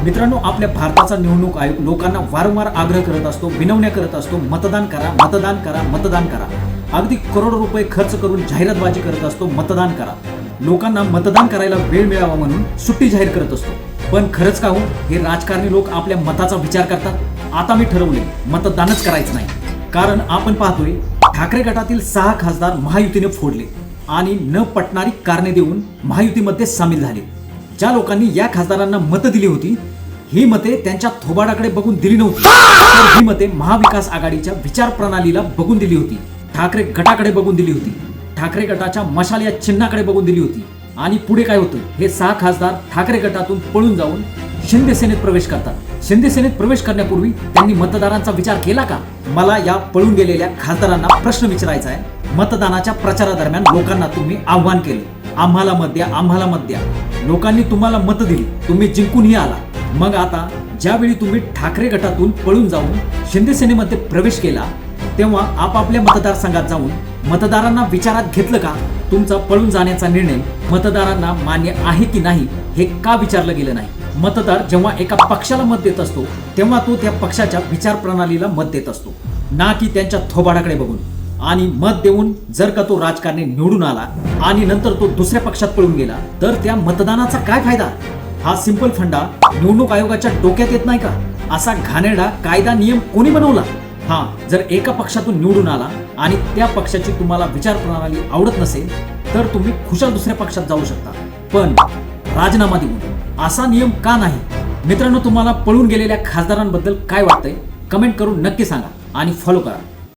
मित्रांनो, आपल्या भारताचा निवडणूक आयोग लोकांना वारंवार आग्रह करत असतो, विनवण्या करत असतो, मतदान करा, मतदान करा, मतदान करा. अगदी करोडो रुपये खर्च करून जाहिरातबाजी करत असतो, मतदान करा. लोकांना मतदान करायला वेळ मिळावा म्हणून सुट्टी जाहीर करत असतो. पण खरंच का हो, हे राजकारणी लोक आपल्या मताचा विचार करतात? आता मी ठरवले, मतदानच करायचं नाही. कारण आपण पाहतोय, ठाकरे गटातील 6 खासदार महायुतीने फोडले आणि न पटणारी कारणे देऊन महायुतीमध्ये सामील झाले. ज्या लोकांनी या खासदारांना मतं दिली होती, ही मते त्यांच्या थोबाडाकडे बघून दिली नव्हती, तर ही मते महाविकास आघाडीच्या विचार प्रणालीला बघून दिली होती, ठाकरे गटाकडे बघून दिली होती, ठाकरे गटाच्या मशाल या चिन्हाकडे बघून दिली होती. आणि पुढे काय होतं, हे 6 खासदार ठाकरे गटातून पळून जाऊन शिंदे सेनेत प्रवेश करतात. शिंदे सेनेत प्रवेश करण्यापूर्वी त्यांनी मतदारांचा विचार केला का? मला या पळून गेलेल्या खासदारांना प्रश्न विचारायचा आहे. मतदानाच्या प्रचारादरम्यान लोकांना तुम्ही आव्हान केले, आम्हाला मत द्या, आम्हाला मत द्या. लोकांनी तुम्हाला मतं दिली, तुम्ही जिंकूनही आला. मग आता ज्यावेळी तुम्ही ठाकरे गटातून पळून जाऊन शिंदे सेनेमध्ये प्रवेश केला, तेव्हा आपापल्या मतदारसंघात जाऊन मतदारांना विचारात घेतलं का? तुमचा पळून जाण्याचा निर्णय मतदारांना मान्य आहे की नाही हे का विचारलं गेलं नाही? मतदार जेव्हा एका पक्षाला मत देत असतो, तेव्हा तो त्या पक्षाच्या विचार प्रणालीला मत देत असतो, ना की त्यांच्या थोबाडाकडे बघून. आणि मत देऊन जर का तो राजकारणी निवडून आला आणि नंतर तो दुसऱ्या पक्षात पळून गेला, तर त्या मतदानाचा काय फायदा? हा सिंपल फंडा निवडणूक आयोगाच्या डोक्यात येत नाही का? असा घाणेरडा कायदा नियम कोणी बनवला? जर एका पक्षातून निवडून आला आणि त्या पक्षाची तुम्हाला विचार प्रणाली आवडत नसेल, तर तुम्ही खुशाल दुसऱ्या पक्षात जाऊ शकता, पण राजीनामा देऊन. असा नियम का नाही? मित्रांनो, तुम्हाला पळून गेलेल्या खासदारांबद्दल काय वाटतंय? कमेंट करून नक्की सांगा आणि फॉलो करा.